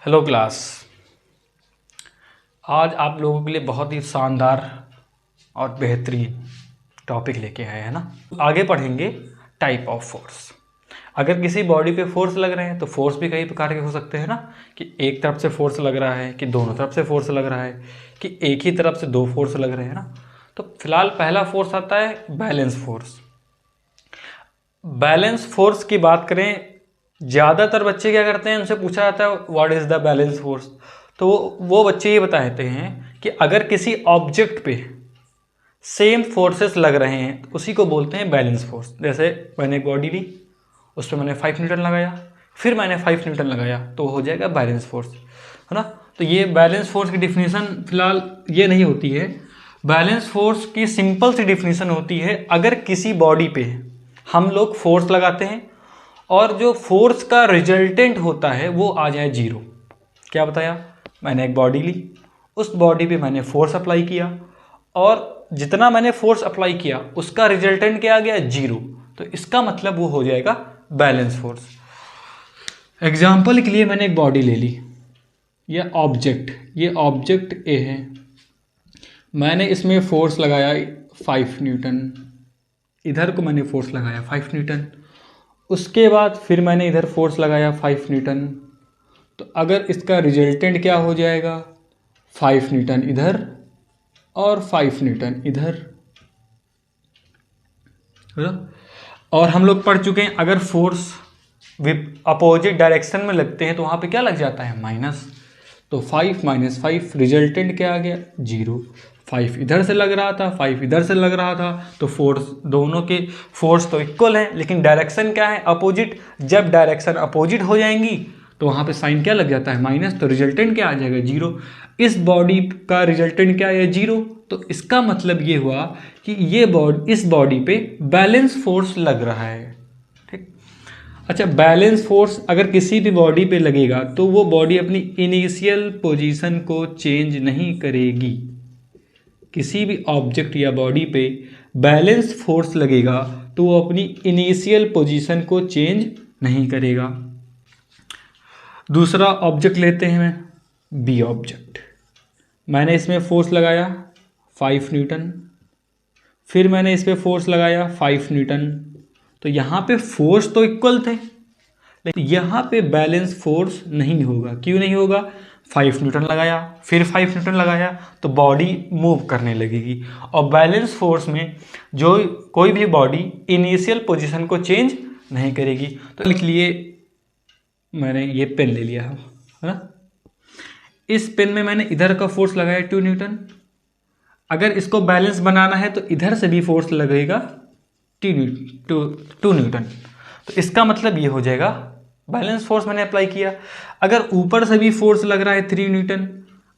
Hello class. आज आप लोगों के लिए बहुत ही शानदार और बेहतरीन टॉपिक लेके आए हैं ना। आगे पढ़ेंगे टाइप ऑफ फोर्स। अगर किसी बॉडी पे फोर्स लग रहे हैं तो फोर्स भी कई प्रकार के हो सकते हैं ना, कि एक तरफ से फोर्स लग रहा है, कि दोनों तरफ से फोर्स लग रहा है, कि एक ही तरफ से दो फोर्स लग रहे हैं ना। तो फिलहाल पहला फोर्स आता है बैलेंस फोर्स। बैलेंस फोर्स की बात करें, ज़्यादातर बच्चे क्या करते हैं, उनसे पूछा जाता है what is the balance force, तो वो बच्चे ये बताते हैं कि अगर किसी ऑब्जेक्ट पे सेम फोर्सेस लग रहे हैं तो उसी को बोलते हैं बैलेंस फोर्स। जैसे मैंने एक बॉडी ली, उस पर मैंने 5 न्यूटन लगाया, फिर मैंने 5 न्यूटन लगाया, तो हो जाएगा बैलेंस फोर्स, है ना। तो ये बैलेंस फोर्स की डिफिनीसन फिलहाल ये नहीं होती है। बैलेंस फोर्स की सिंपल सी डिफिनीसन होती है, अगर किसी बॉडी पे हम लोग फोर्स लगाते हैं और जो फोर्स का रिजल्टेंट होता है वो आ जाए जीरो। क्या बताया, मैंने एक बॉडी ली, उस बॉडी पे मैंने फोर्स अप्लाई किया और जितना मैंने फोर्स अप्लाई किया उसका रिजल्टेंट क्या आ गया, जीरो, तो इसका मतलब वो हो जाएगा बैलेंस फोर्स। एग्जाम्पल के लिए मैंने एक बॉडी ले ली, ये ऑब्जेक्ट ए है, मैंने इसमें फोर्स लगाया 5 न्यूटन, इधर को मैंने फोर्स लगाया 5 न्यूटन, उसके बाद फिर मैंने इधर फोर्स लगाया 5 न्यूटन, तो अगर इसका रिजल्टेंट क्या हो जाएगा, 5 न्यूटन इधर और 5 न्यूटन इधर, है ना। और हम लोग पढ़ चुके हैं अगर फोर्स अपोजिट डायरेक्शन में लगते हैं तो वहाँ पे क्या लग जाता है, माइनस। तो 5 - 5 रिजल्टेंट क्या आ गया, जीरो। 5 इधर से लग रहा था, 5 इधर से लग रहा था, तो फोर्स दोनों के फोर्स तो इक्वल है, लेकिन डायरेक्शन क्या है, अपोजिट। जब डायरेक्शन अपोजिट हो जाएंगी तो वहाँ पे साइन क्या लग जाता है, माइनस, तो रिजल्टेंट क्या आ जाएगा, जीरो। इस बॉडी का रिजल्टेंट क्या है, जीरो। तो इसका मतलब ये हुआ कि इस बॉडी पे बैलेंस फोर्स लग रहा है। ठीक। अच्छा, बैलेंस फोर्स अगर किसी भी बॉडी पे लगेगा तो वो बॉडी अपनी इनिशियल पोजीशन को चेंज नहीं करेगी। किसी भी ऑब्जेक्ट या बॉडी पे बैलेंस फोर्स लगेगा तो वो अपनी इनिशियल पोजीशन को चेंज नहीं करेगा। दूसरा ऑब्जेक्ट लेते हैं, मैं बी ऑब्जेक्ट, मैंने इसमें फोर्स लगाया 5 न्यूटन, फिर मैंने इस पर फोर्स लगाया 5 न्यूटन, तो यहाँ पे फोर्स तो इक्वल थे, लेकिन यहाँ पे बैलेंस फोर्स नहीं होगा। क्यों नहीं होगा, 5 न्यूटन लगाया फिर 5 न्यूटन लगाया तो बॉडी मूव करने लगेगी, और बैलेंस फोर्स में जो कोई भी बॉडी इनिशियल पोजीशन को चेंज नहीं करेगी। तो लिख लिए, मैंने ये पेन ले लिया है ना, इस पेन में मैंने इधर का फोर्स लगाया 2 न्यूटन। अगर इसको बैलेंस बनाना है तो इधर से भी फोर्स लगेगा 2 न्यूटन, तो इसका मतलब ये हो जाएगा बैलेंस फोर्स मैंने अप्लाई किया। अगर ऊपर से भी फोर्स लग रहा है 3 न्यूटन,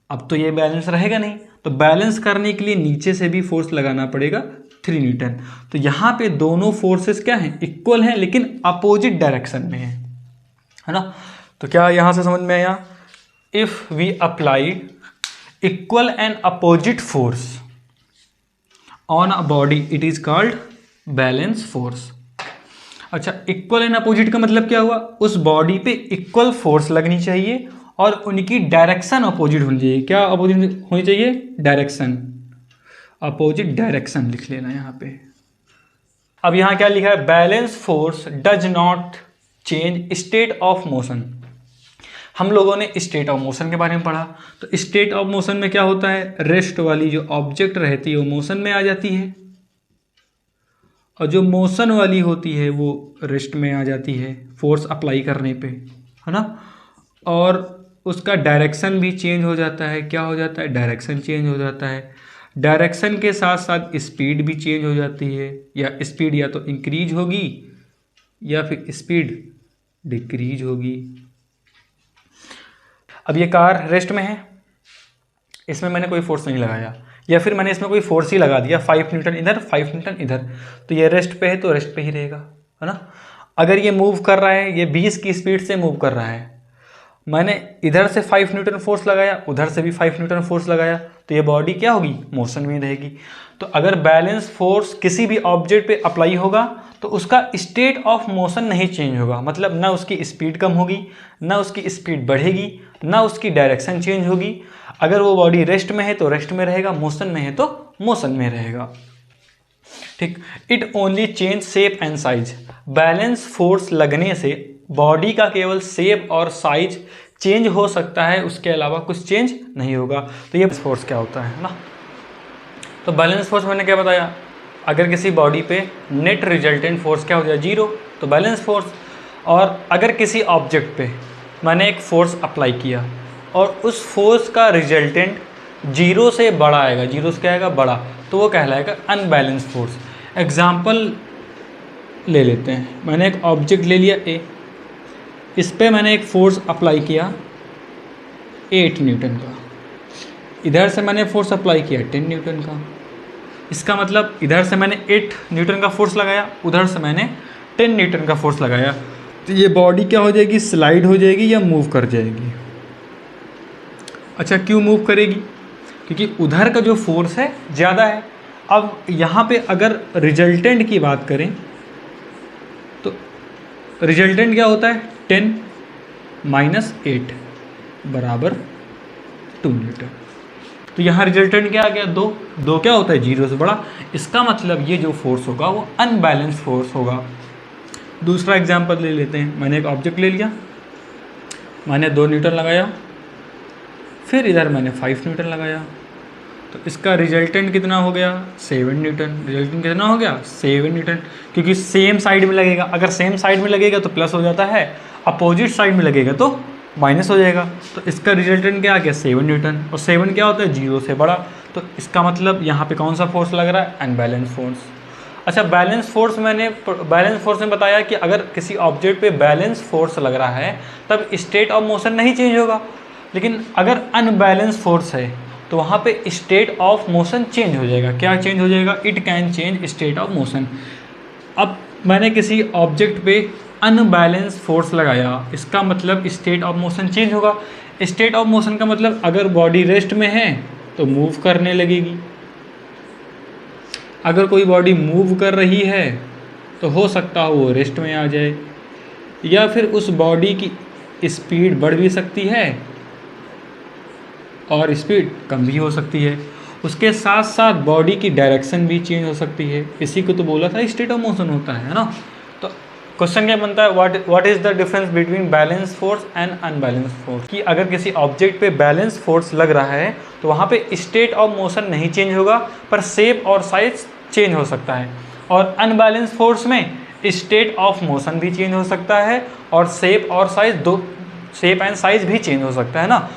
अब तो ये बैलेंस रहेगा नहीं, तो बैलेंस करने के लिए नीचे से भी फोर्स लगाना पड़ेगा 3 न्यूटन। तो यहाँ पे दोनों फोर्सेस क्या हैं, इक्वल हैं, लेकिन अपोजिट डायरेक्शन में है ना। तो क्या यहाँ से समझ में आया, if we apply equal and opposite force on a body it is called balance force. अच्छा, इक्वल एंड अपोजिट का मतलब क्या हुआ, उस बॉडी पे इक्वल फोर्स लगनी चाहिए और उनकी डायरेक्शन अपोजिट होनी चाहिए। क्या अपोजिट होनी चाहिए, डायरेक्शन, अपोजिट डायरेक्शन लिख लेना यहाँ पे। अब यहाँ क्या लिखा है, balance force does not change state of motion. हम लोगों ने स्टेट ऑफ मोशन के बारे में पढ़ा, तो स्टेट ऑफ मोशन में क्या होता है, रेस्ट वाली जो ऑब्जेक्ट रहती है वो मोशन में आ जाती है, और जो मोशन वाली होती है वो रेस्ट में आ जाती है फोर्स अप्लाई करने पे, है ना। और उसका डायरेक्शन भी चेंज हो जाता है। क्या हो जाता है, डायरेक्शन चेंज हो जाता है। डायरेक्शन के साथ साथ स्पीड भी चेंज हो जाती है, या स्पीड या तो इंक्रीज होगी या फिर स्पीड डिक्रीज होगी। अब ये कार रेस्ट में है, इसमें मैंने कोई फोर्स नहीं लगाया, या फिर मैंने इसमें कोई फोर्स ही लगा दिया 5 न्यूटन इधर 5 न्यूटन इधर, तो ये रेस्ट पे है तो रेस्ट पे ही रहेगा, है ना। अगर ये मूव कर रहा है, ये 20 की स्पीड से मूव कर रहा है मैंने इधर से 5 न्यूटन फोर्स लगाया, उधर से भी 5 न्यूटन फोर्स लगाया, तो ये बॉडी क्या होगी, मोशन में रहेगी। तो अगर बैलेंस फोर्स किसी भी ऑब्जेक्ट पे अप्लाई होगा तो उसका स्टेट ऑफ मोशन नहीं चेंज होगा, मतलब ना उसकी स्पीड कम होगी, ना उसकी स्पीड बढ़ेगी, ना उसकी डायरेक्शन चेंज होगी। अगर वो बॉडी रेस्ट में है तो रेस्ट में रहेगा, मोशन में है तो मोशन में रहेगा। ठीक, it only change shape and size. Balance force लगने से बॉडी का केवल शेप और साइज चेंज हो सकता है, उसके अलावा कुछ चेंज नहीं होगा। तो ये फोर्स क्या होता है ना। तो बैलेंस फोर्स मैंने क्या बताया, अगर किसी बॉडी पे नेट रिजल्टेंट फोर्स क्या हो जाए, जीरो, तो बैलेंस फोर्स। और अगर किसी ऑब्जेक्ट पे मैंने एक फोर्स अप्लाई किया और उस फोर्स का रिजल्टेंट जीरो से बड़ा आएगा, जीरो से क्या आएगा, बड़ा, तो वो कहलाएगा अनबैलेंस फोर्स। एग्जाम्पल ले लेते हैं, मैंने एक ऑब्जेक्ट ले लिया ए, इस पे मैंने एक फोर्स अप्लाई किया 8 न्यूटन का, इधर से मैंने फोर्स अप्लाई किया 10 न्यूटन का। इसका मतलब इधर से मैंने 8 न्यूटन का फोर्स लगाया, उधर से मैंने 10 न्यूटन का फोर्स लगाया, तो ये बॉडी क्या हो जाएगी, स्लाइड हो जाएगी या मूव कर जाएगी। अच्छा, क्यों मूव करेगी, क्योंकि उधर का जो फोर्स है ज़्यादा है। अब यहाँ पे अगर रिजल्टेंट की बात करें तो रिजल्टेंट क्या होता है, 10 माइनस 8 बराबर 2 न्यूटन। तो यहाँ रिजल्टेंट क्या आ गया, 2, 2 क्या होता है, जीरो से बड़ा। इसका मतलब ये जो फोर्स होगा वो अनबैलेंस फोर्स होगा। दूसरा एग्जांपल ले लेते हैं, मैंने एक ऑब्जेक्ट ले लिया, मैंने 2 न्यूटन लगाया, फिर इधर मैंने 5 न्यूटन लगाया, तो इसका रिजल्टेंट कितना हो गया, 7 न्यूटन। रिजल्टेंट कितना हो गया, 7 न्यूटन, क्योंकि सेम साइड में लगेगा। अगर सेम साइड में लगेगा तो प्लस हो जाता है, अपोजिट साइड में लगेगा तो माइनस हो जाएगा। तो इसका रिजल्टेंट क्या आ गया, 7 न्यूटन, और 7 क्या होता है, जीरो से बड़ा। तो इसका मतलब यहाँ पे कौन सा फोर्स लग रहा है, अनबैलेंस फोर्स। अच्छा, बैलेंस फोर्स में बताया कि अगर किसी ऑब्जेक्ट पे बैलेंस फोर्स लग रहा है तब स्टेट ऑफ मोशन नहीं चेंज होगा, लेकिन अगर अनबैलेंस फोर्स है तो वहाँ पे स्टेट ऑफ मोशन चेंज हो जाएगा। क्या चेंज हो जाएगा, it can change state of motion. अब मैंने किसी ऑब्जेक्ट पे अनबैलेंस फोर्स लगाया, इसका मतलब स्टेट ऑफ मोशन चेंज होगा। स्टेट ऑफ मोशन का मतलब अगर बॉडी रेस्ट में है तो मूव करने लगेगी, अगर कोई बॉडी मूव कर रही है तो हो सकता हो वो रेस्ट में आ जाए, या फिर उस बॉडी की स्पीड बढ़ भी सकती है और स्पीड कम भी हो सकती है। उसके साथ साथ बॉडी की डायरेक्शन भी चेंज हो सकती है। इसी को तो बोला था स्टेट ऑफ मोशन होता है ना। तो क्वेश्चन क्या बनता है, what is the difference between balance force and unbalance force. कि अगर किसी ऑब्जेक्ट पे बैलेंस फोर्स लग रहा है तो वहाँ पे स्टेट ऑफ मोशन नहीं चेंज होगा, पर शेप और साइज चेंज हो सकता है। और अनबैलेंस फोर्स में स्टेट ऑफ मोशन भी चेंज हो सकता है और शेप एंड साइज भी चेंज हो सकता है ना।